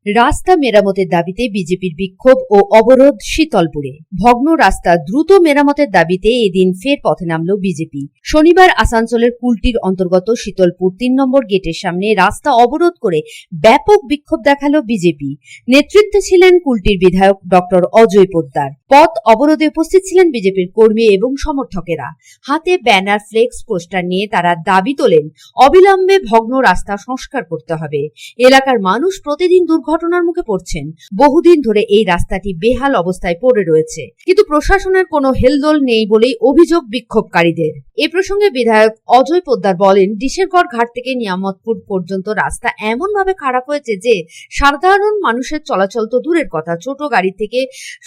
রাস্তা মেরামতের দাবিতে বিজেপির বিক্ষোভ ও অবরোধ শীতলপুরে। ভগ্ন রাস্তা দ্রুত মেরামতের দাবিতে এদিন ফের পথে নামল বিজেপি। শনিবার আসানসোলের কুলটির অন্তর্গত শীতলপুর ৩ নম্বর গেটের সামনে রাস্তা অবরোধ করে ব্যাপক বিক্ষোভ দেখালো বিজেপি। নেতৃত্বে ছিলেন কুলটির বিধায়ক ডক্টর অজয় পোদ্দার। পথ অবরোধে উপস্থিত ছিলেন বিজেপির কর্মী এবং সমর্থকেরা। হাতে ব্যানার, ফ্লেক্স, পোস্টার নিয়ে তারা দাবি তোলেন অবিলম্বে ভগ্ন রাস্তা সংস্কার করতে হবে। এলাকার মানুষ প্রতিদিন দুর্ঘটনার মুখে পড়ছেন। বহুদিন ধরে এই রাস্তাটি বেহাল অবস্থায় পড়ে রয়েছে, কিন্তু প্রশাসনের কোনো হেলদোল নেই বলেই অভিযোগ বিক্ষোভকারীদের। এ প্রসঙ্গে বিধায়ক অজয় পোদ্দার বলেন, ডিশেরগড় ঘাট থেকে নিয়ামতপুর পর্যন্ত রাস্তা এমন ভাবে খারাপ হয়েছে যে সাধারণ মানুষের চলাচল তো দূরের কথা, ছোট গাড়ি থেকে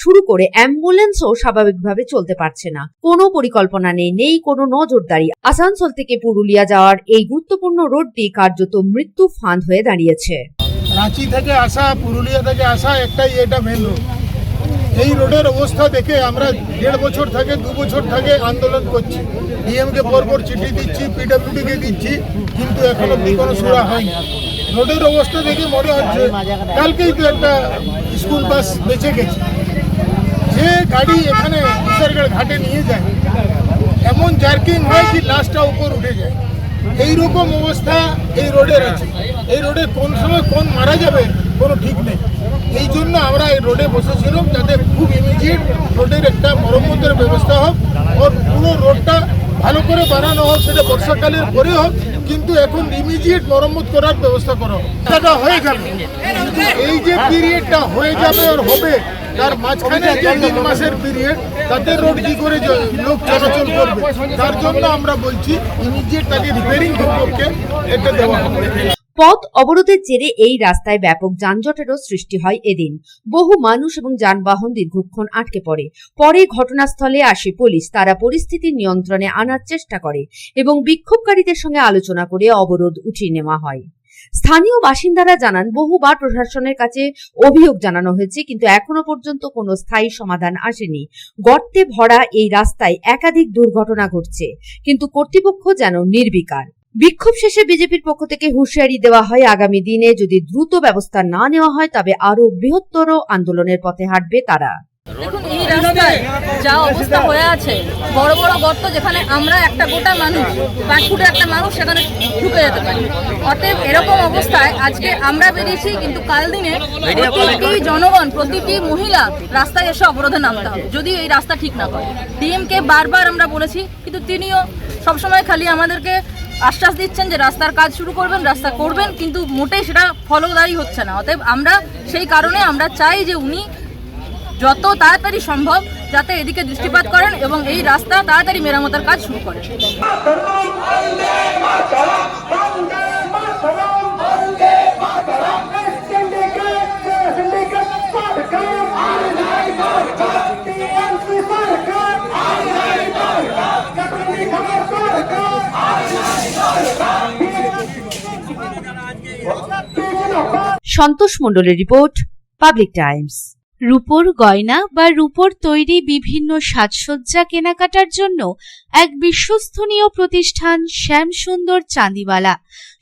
শুরু করে অ্যাম্বুলেন্সও স্বাভাবিকভাবে চলতে পারছে না। কোনো পরিকল্পনা নেই কোনো নজরদারি। আসানসোল থেকে পুরুলিয়া যাওয়ার এই গুরুত্বপূর্ণ রোডটি কার্যত মৃত্যু ফাঁদ হয়ে দাঁড়িয়েছে। রাঁচি থেকে আসা, পুরুলিয়া থেকে আসা একটাই এটা মেন রোড। এই রোডের অবস্থা দেখে আমরা 1.5 বছর থেকে 2 বছর থেকে আন্দোলন করছি। ডিএমকে পরপর চিঠি দিচ্ছি, পিডব্লিউডিকে দিচ্ছি, কিন্তু এখন অব্দি কোনো সুরা হয়নি। রোডের অবস্থা দেখে মনে হচ্ছে কালকেই তো একটা স্কুল বাস বেঁচে গেছে। যে গাড়ি এখানে ডিশেরগড় ঘাটে নিয়ে যায়, এমন জার্কিং হয় কি লাশটা উপর উঠে যায়। এইরকম অবস্থা এই রোডের আছে। এই রোডে কোন সময় কোন মারা যাবে কোনো ঠিক নেই। এই জন্য আমরা এই রোডে বসেছিলাম, যাতে খুব ইমিডিয়েট রোডের একটা মরম্মতের ব্যবস্থা হোক, ওর পুরো রোডটা ভালো করে বানানো হোক, সেটা বর্ষাকালের পরে হোক, কিন্তু এখন ইমিডিয়েট মরম্মত করার ব্যবস্থা করা হোক। সেটা হয়ে যাবে, এই যে পিরিয়ডটা হয়ে যাবে আর হবে, তার মাঝখানে যে 3 মাসের পিরিয়ড, তাতে রোড কি করে লোক চলাচল করবে, তার জন্য আমরা বলছি ইমিডিয়েট তাকে রিপেয়ারিং করতে এটা দেওয়া হবে। পথ অবরোধের জেরে এই রাস্তায় ব্যাপক যানজটেরও সৃষ্টি হয় এদিন। বহু মানুষ এবং যানবাহন দীর্ঘক্ষণ আটকে পরে ঘটনাস্থলে আসে পুলিশ। তারা পরিস্থিতি নিয়ন্ত্রণে আনার চেষ্টা করে এবং বিক্ষোভকারীদের সঙ্গে আলোচনা করে অবরোধ উঠিয়ে নেওয়া হয়। স্থানীয় বাসিন্দারা জানান, বহুবার প্রশাসনের কাছে অভিযোগ জানানো হয়েছে, কিন্তু এখনো পর্যন্ত কোনো স্থায়ী সমাধান আসেনি। গর্তে ভরা এই রাস্তায় একাধিক দুর্ঘটনা ঘটছে, কিন্তু কর্তৃপক্ষ যেন নির্বিকার। বিক্ষোভ শেষে বিজেপির পক্ষ থেকে হুঁশিয়ারি দেওয়া হয়, আগামী দিনে যদি দ্রুত ব্যবস্থা না নেওয়া হয় তবে আরো বৃহত্তর আন্দোলনের পথে হাঁটবে তারা। দেখুন, এই রাস্তায় যা অবস্থা হয়ে আছে, বড় বড় গর্ত, যেখানে আমরা একটা গোটা মানুষ, 5 ফুটের একটা মানুষ সেখানে ঢুকে যেতে পারি। অতএব এরকম অবস্থায় আজকে আমরা বেরিয়েছি, কিন্তু কাল দিনে প্রতিটি জনগণ, প্রতিটি মহিলা রাস্তায় এসে অবরোধে নামতে হবে যদি এই রাস্তা ঠিক না করে। ডিএমকে বারবার আমরা বলেছি, কিন্তু তিনিও সবসময় খালি আমাদেরকে আশ্বাস দিচ্ছেন যে রাস্তার কাজ শুরু করবেন, রাস্তা করবেন, কিন্তু মোটেই সেটা ফলদায়ী হচ্ছে না। অতএব আমরা সেই কারণে আমরা চাই যে উনি যত তাড়াতাড়ি সম্ভব যাতে এদিকে দৃষ্টিপাত করেন এবং এই রাস্তা তাড়াতাড়ি মেরামতের কাজ শুরু করেন। সন্তোষ মণ্ডলের রিপোর্ট, পাবলিক টাইমস। রূপোর গয়না বা রূপোর তৈরি বিভিন্ন সাজসজ্জা কেনাকাটার জন্য এক বিশ্বস্তনীয় প্রতিষ্ঠান শ্যামসুন্দর চাঁদিওয়ালা।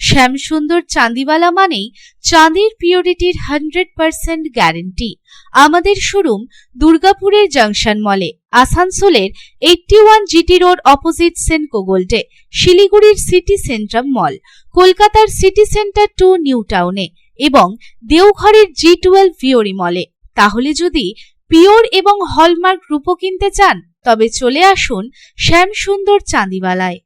শ্যামসুন্দর চাঁদিওয়ালা মানেই চাঁদির পিওরিটির 100% গ্যারেন্টি। আমাদের শোরুম দুর্গাপুরের জংশন মলে, আসানসোলের 81 জিটি রোড অপোজিট সেনকো গোল্ডে, শিলিগুড়ির সিটি সেন্ট্রাম মল, কলকাতার সিটি সেন্টার 2 নিউ টাউনে এবং দেওঘরের G12 ভিওরি মলে। তাহলে যদি পিওর এবং হলমার্ক রূপো কিনতে চান তবে চলে আসুন শ্যামসুন্দর চাঁদিওয়ালায়।